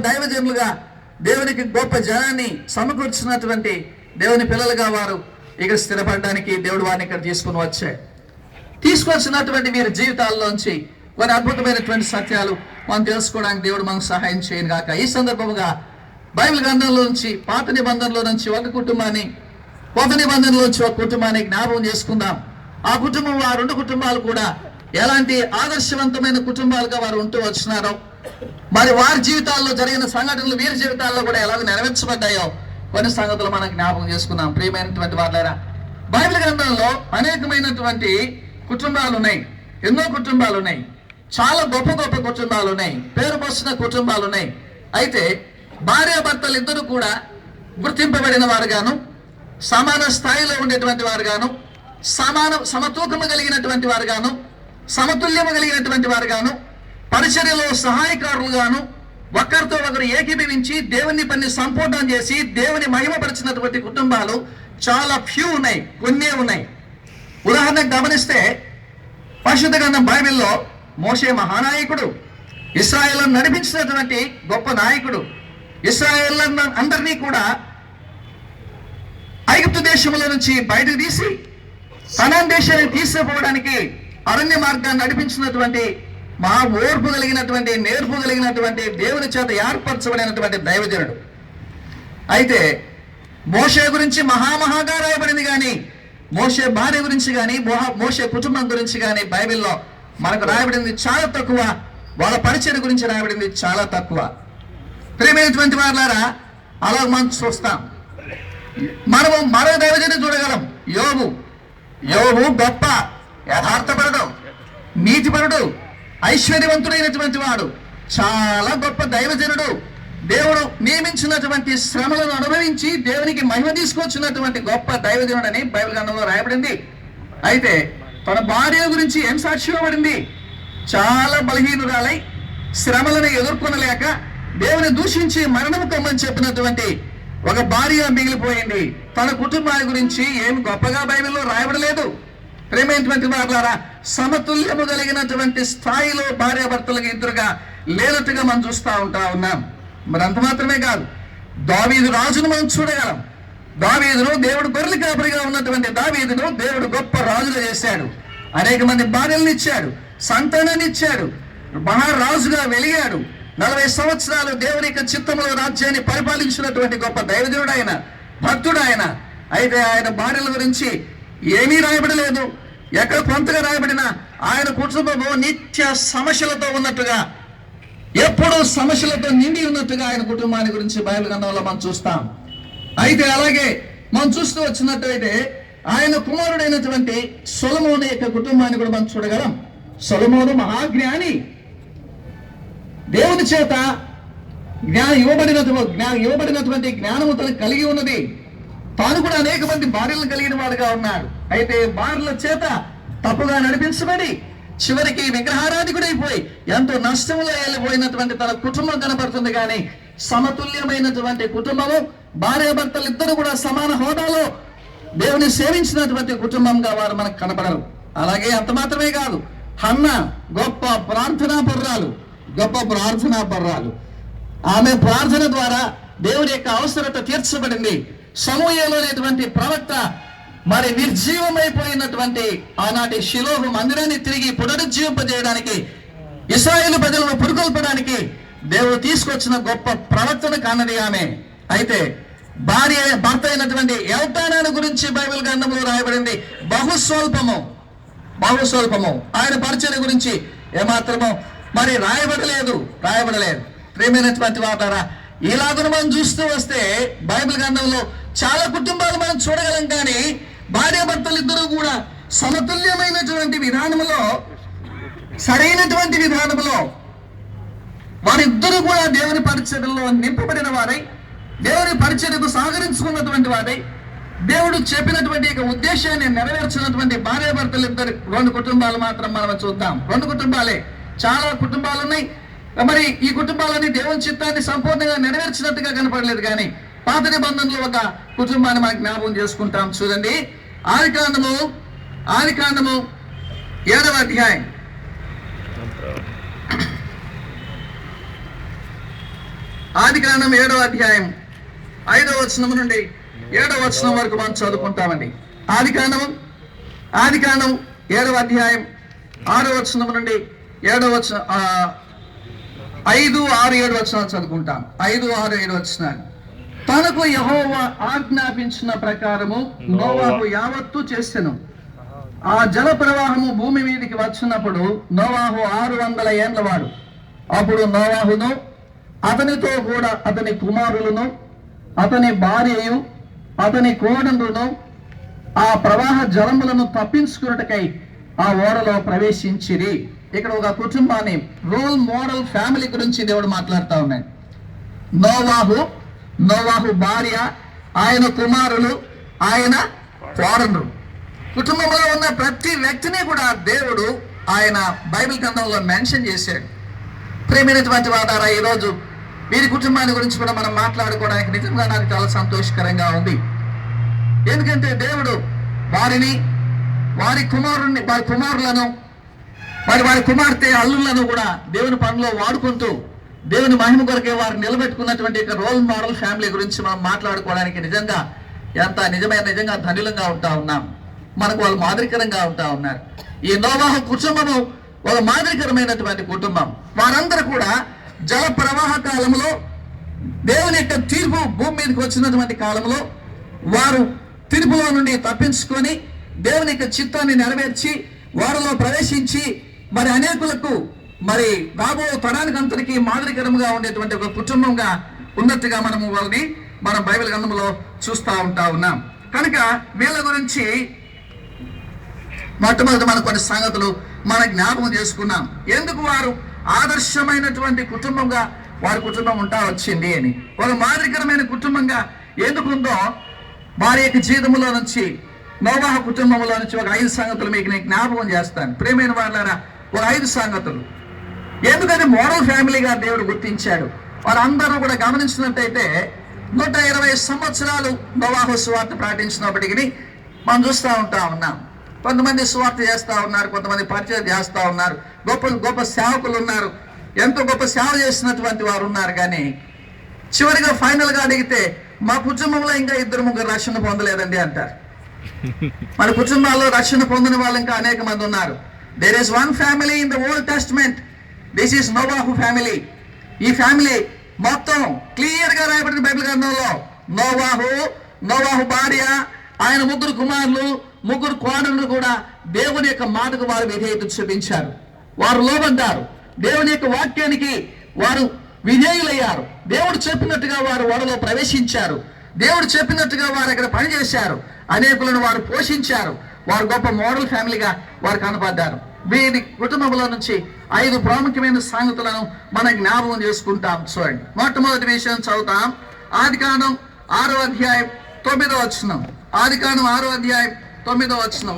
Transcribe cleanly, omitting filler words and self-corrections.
దైవజనులుగా దేవునికి గొప్ప జనాన్ని సమకూర్చినటువంటి దేవుని పిల్లలుగా వారు ఇక్కడ స్థిరపడడానికి దేవుడు వారిని ఇక్కడ తీసుకొచ్చినటువంటి వీరి జీవితాల్లోంచి కొన్ని అద్భుతమైనటువంటి సత్యాలు మనం తెలుసుకోవడానికి దేవుడు మనకు సహాయం చేయను గాక. ఈ సందర్భముగా బైబిల్ గ్రంథంలో నుంచి పాత నిబంధనలో నుంచి ఒక కుటుంబాన్ని, కొత్త నిబంధనలో నుంచి ఒక కుటుంబాన్ని జ్ఞాపకం చేసుకుందాం. ఆ కుటుంబం, ఆ రెండు కుటుంబాలు కూడా ఎలాంటి ఆదర్శవంతమైన కుటుంబాలుగా వారు ఉంటూ వచ్చినారో, మరి వారి జీవితాల్లో జరిగిన సంఘటనలు వీరి జీవితాల్లో కూడా ఎలాగ నెరవేర్చబడ్డాయో కొన్ని సంగతులు మనం జ్ఞాపకం చేసుకున్నాం. ప్రియమైనటువంటి వాళ్ళారా, బైబిల్ గ్రంథంలో అనేకమైనటువంటి కుటుంబాలు ఉన్నాయి, ఎన్నో కుటుంబాలు ఉన్నాయి, చాలా గొప్ప గొప్ప కుటుంబాలు ఉన్నాయి, పేరు పోసిన కుటుంబాలు ఉన్నాయి. అయితే భార్యాభర్తలు ఇద్దరు కూడా గుర్తింపబడిన వారుగాను, సమాన స్థాయిలో ఉండేటువంటి వారుగాను, సమతూకము కలిగినటువంటి వారుగాను, సమతుల్యము కలిగినటువంటి వారుగాను, పరిచర్యలో సహాయకారులుగాను, ఒకరితో ఒకరు ఏకీభవించి దేవుని పని సంపూర్ణం చేసి దేవుని మహిమపరిచినటువంటి కుటుంబాలు చాలా ఫ్యూ ఉన్నాయి, కొన్నే ఉన్నాయి. ఉదాహరణకు గమనిస్తే పరిశుద్ధ గ్రంథం బైబిల్లో మోషే మహానాయకుడు, ఇశ్రాయేలును నడిపించినటువంటి గొప్ప నాయకుడు. ఇశ్రాయేలును అందరినీ కూడా ఐగుప్తు దేశంలో నుంచి బయటకు తీసి కనాను దేశాన్ని తీసుకుపోవడానికి అరణ్య మార్గాన్ని నడిపించినటువంటి మహా ఓర్పు కలిగినటువంటి, నేర్పు కలిగినటువంటి, దేవుని చేత ఏర్పరచబడినటువంటి దైవజనుడు. అయితే మోషే గురించి మహాగా రాయబడింది కానీ మోషే భార్య గురించి కానీ మోషే కుటుంబం గురించి కానీ బైబిల్లో మనకు రాయబడింది చాలా తక్కువ. వాళ్ళ పరిచయం గురించి రాయబడింది చాలా తక్కువ. ప్రియమైనటువంటి వారులారా, అలా మనం చూస్తాం. మనము మరో దైవజనుడు చూడగలం, యోబు గొప్ప యథార్థపరుడు, నీతిపరుడు, ఐశ్వర్యవంతుడైనటువంటి వాడు, చాలా గొప్ప దైవజనుడు. దేవుడు నియమించినటువంటి శ్రమలను అనుభవించి దేవునికి మహిమ తీసుకొచ్చినటువంటి గొప్ప దైవజనుడని బైబిల్ గ్రంథంలో రాయబడింది. అయితే తన భార్య గురించి ఏం సాక్ష్యం పడింది? చాలా బలహీనురాలై శ్రమలను ఎదుర్కొనలేక దేవుని దూషించి మరణము కమ్మని చెప్పినటువంటి ఒక భార్య మిగిలిపోయింది. తన కుటుంబాన్ని గురించి ఏమి గొప్పగా బైబిల్లో రాయబడలేదు. ప్రేమైనటువంటి వారులారా, సమతుల్యము కలిగినటువంటి స్థాయిలో భార్యాభర్తలకు ఇద్దరుగా లేనట్టుగా మనం చూస్తూ ఉన్నాం. మరి అంత మాత్రమే కాదు, దావీదు రాజును మనం చూడగలం. దావీదును దేవుడు గొర్రెల కాపరిగా ఉన్నటువంటి దావీదును దేవుడు గొప్ప రాజుగా చేశాడు. అనేక మంది భార్యలను ఇచ్చాడు, సంతానాన్ని ఇచ్చాడు, మహారాజుగా వెలిగాడు. 40 సంవత్సరాలు దేవుని యొక్క చిత్తములో రాజ్యాన్ని పరిపాలించినటువంటి గొప్ప దైవజనుడు ఆయన, భక్తుడు ఆయన. అయితే ఆయన భార్యల గురించి ఏమీ రాయబడలేదు. ఎక్కడ కొంతగా రాయబడినా ఆయన కుటుంబము నిత్య సమస్యలతో ఉన్నట్టుగా, ఎప్పుడూ సమస్యలతో నిండి ఉన్నట్టుగా ఆయన కుటుంబాన్ని గురించి బైబిల్ గ్రంథంలో మనం చూస్తాం. అయితే అలాగే మనం చూస్తూ వచ్చినట్టయితే ఆయన కుమారుడైనటువంటి సొలొమోను యొక్క కుటుంబాన్ని కూడా మనం చూడగలం. సొలొమోను మహాజ్ఞాని, దేవుని చేత ఇవ్వబడినటువంటి జ్ఞానము తనకు కలిగి ఉన్నది. తాను కూడా అనేక మంది భార్యలను కలిగిన వాడుగా ఉన్నాడు. అయితే భార్యల చేత తప్పుగా నడిపించబడి చివరికి విగ్రహారాధికుడైపోయి ఎంతో నష్టంలో వెళ్ళిపోయినటువంటి తన కుటుంబం కనబడుతుంది. కానీ సమతుల్యమైనటువంటి కుటుంబము, భార్యాభర్తలు ఇద్దరు కూడా సమాన హోదాలో దేవుని సేవించినటువంటి కుటుంబంగా వారు మనకు కనపడరు. అలాగే అంత మాత్రమే కాదు, హన్న గొప్ప ప్రార్థనా పర్రాలు. ఆమె ప్రార్థన ద్వారా దేవుని యొక్క అవసరత తీర్చబడింది. సమూయేలు అనేటువంటి ప్రవక్త మరి నిర్జీవమైపోయినటువంటి ఆనాటి షిలోహు మందిరాన్ని తిరిగి పునరుజ్జీవింపజేయడానికి, ఇశ్రాయేలు ప్రజలను పురుకొల్పడానికి దేవుడు తీసుకొచ్చిన గొప్ప ప్రవక్తను కానది ఆమె. అయితే భర్త అయినటువంటి ఎల్కానాను గురించి బైబిల్ గ్రంథంలో రాయబడింది బహుస్వల్పము. ఆయన పరిచయం గురించి ఏమాత్రము మరి రాయబడలేదు. ప్రియమైనటువంటి వాటారా, ఇలాగను మనం చూస్తూ వస్తే బైబిల్ గ్రంథంలో చాలా కుటుంబాలు మనం చూడగలం. కానీ భార్యాభర్తలు ఇద్దరు కూడా సమతుల్యమైనటువంటి విధానంలో, సరైనటువంటి విధానంలో వారిద్దరూ కూడా దేవుని పరిచర్యలో నింపబడిన వారై, దేవుని పరిచర్యకు సహకరించుకున్నటువంటి వారై, దేవుడు చెప్పినటువంటి ఉద్దేశాన్ని నెరవేర్చినటువంటి భార్యాభర్తలు ఇద్దరు 2 కుటుంబాలు మాత్రం మనం చూద్దాం. 2 కుటుంబాలే, చాలా కుటుంబాలు ఉన్నాయి. మరి ఈ కుటుంబాలని దేవుని చిత్తాన్ని సంపూర్ణంగా నెరవేర్చినట్టుగా కనపడలేదు. కానీ పాత నిబంధనలో ఒక కుటుంబాన్ని మనకు జ్ఞాపకం చేసుకుంటాం. చూడండి, ఆదికాండము 7వ అధ్యాయం ఆదికాండం 7వ అధ్యాయం 5వ వచనం నుండి 7వ వచనం వరకు మనం చదువుకుంటామండి. ఆదికాండం 7వ అధ్యాయం 6వ వచనం నుండి 7వ వచనం 5, 6, 7 వచనాలు చదువుకుంటాం. 5, 6, 7 వచనాలు. తనకు యెహోవా ఆజ్ఞాపించిన ప్రకారము నోవాహు యావత్తు చేసెను. ఆ జల ప్రవాహము భూమి మీదకి వచ్చినప్పుడు నోవాహు 600 ఏండ్ల వాడు. అప్పుడు నోవాహును అతనితో కూడా అతని కుమారులను అతని భార్యయు అతని కోడళ్లను ఆ ప్రవాహ జలములను తప్పించుకున్నటకై ఆ ఓడలో ప్రవేశించిరి. ఇక్కడ ఒక కుటుంబాన్ని, రోల్ మోడల్ ఫ్యామిలీ గురించి దేవుడు మాట్లాడుతూ ఉన్నాడు. నోవాహు భార్య, ఆయన కుమారులు, ఆయన కోడళ్ళు, కుటుంబంలో ఉన్న ప్రతి వ్యక్తిని కూడా దేవుడు ఆయన బైబిల్ గ్రంథంలో మెన్షన్ చేశాడు. ప్రేమైనటువంటి వాడారా, ఈరోజు వీరి కుటుంబాన్ని గురించి కూడా మనం మాట్లాడుకోవడానికి నిజంగా నాకు చాలా సంతోషకరంగా ఉంది. ఎందుకంటే దేవుడు వారిని, వారి కుమారులను, వారి కుమార్తె అల్లులను కూడా దేవుని పనిలో వాడుకుంటూ దేవుని మహిమ కొరకే వారు నిలబెట్టుకున్నటువంటి రోల్ మోడల్ ఫ్యామిలీ గురించి మనం మాట్లాడుకోవడానికి నిజంగా నిజంగా ధన్యులంగా ఉంటా ఉన్నాం. మనకు వాళ్ళు మాదిరికరంగా ఉంటా ఉన్నారు. ఈ నోవాహు కుటుంబము ఒక మాదిరికరమైనటువంటి కుటుంబం. వారందరూ కూడా జల ప్రవాహ కాలంలో, దేవుని యొక్క తీర్పు భూమి మీదకి వచ్చినటువంటి కాలంలో వారు తీర్పులో నుండి తప్పించుకొని దేవుని యొక్క చిత్తాన్ని నెరవేర్చి వారిలో ప్రవేశించి మరి అనేకులకు మరి రాబో తరానికి అంతటికీ మాదిరికరంగా ఉండేటువంటి ఒక కుటుంబంగా ఉన్నట్టుగా మనం బైబిల్ గ్రంథంలో చూస్తూ ఉంటా ఉన్నాం. కనుక వీళ్ళ గురించి మొట్టమొదటి మనం కొన్ని సంగతులు మన జ్ఞాపకం చేసుకున్నాం. ఎందుకు వారు ఆదర్శమైనటువంటి కుటుంబంగా వారి కుటుంబం ఉంటా వచ్చింది అని, ఒక మాదిరికరమైన కుటుంబంగా ఎందుకుందో వారి యొక్క జీవితంలో నుంచి, నోవాహు కుటుంబంలో నుంచి ఒక 5 సంగతులు మీకు నేను జ్ఞాపకం చేస్తాను. ప్రేమైన వాళ్ళారా, ఒక 5 సంగతులు. ఎందుకని మోడల్ ఫ్యామిలీగా దేవుడు గుర్తించాడు. వారందరూ కూడా గమనించినట్టయితే 120 సంవత్సరాలు నోవాహు సువార్త ప్రకటించినప్పటికీ మనం చూస్తూ ఉంటా ఉన్నాం. కొంతమంది సువార్త చేస్తూ ఉన్నారు, కొంతమంది పరిచయం చేస్తూ ఉన్నారు, గొప్ప గొప్ప సేవకులు ఉన్నారు, ఎంతో గొప్ప సేవ చేసినటువంటి వారు ఉన్నారు. కానీ చివరిగా ఫైనల్గా అడిగితే మా కుటుంబంలో ఇంకా 2-3 రక్షణ పొందలేదండి అంటారు. మన కుటుంబాల్లో రక్షణ పొందిన వాళ్ళు ఇంకా అనేక మంది ఉన్నారు. There is one family in the old testament, this is నోవాహు ఫ్యామిలీ. ఈ ఫ్యామిలీ మొత్తం క్లియర్ గా రాయబడిన బైబిల్ గ్రంథంలో నోవాహు భార్య, ఆయన 3 కుమారులు, 3 కోడళ్ళు కూడా దేవుని యొక్క మాటకు వారు విధేయత చూపించారు. వారు లోబడ్డారు. దేవుని యొక్క వాక్యానికి వారు విధేయులయ్యారు. దేవుడు చెప్పినట్టుగా వారు ఓడలో ప్రవేశించారు. దేవుడు చెప్పినట్టుగా వారు అక్కడ పనిచేశారు. అనేకులను వారు పోషించారు. వారు గొప్ప మోడల్ ఫ్యామిలీగా వారు కనపడ్డారు. వీరి కుటుంబంలో నుంచి 5 ప్రాముఖ్యమైన సంగతులను మనం జ్ఞాపకం చేసుకుంటాం. చూడండి, మొట్టమొదటి విషయం చదువుతాం. ఆదికాండం 6వ అధ్యాయం 9వ వచనం. ఆదికాండం 6వ అధ్యాయం 9వ వచనం.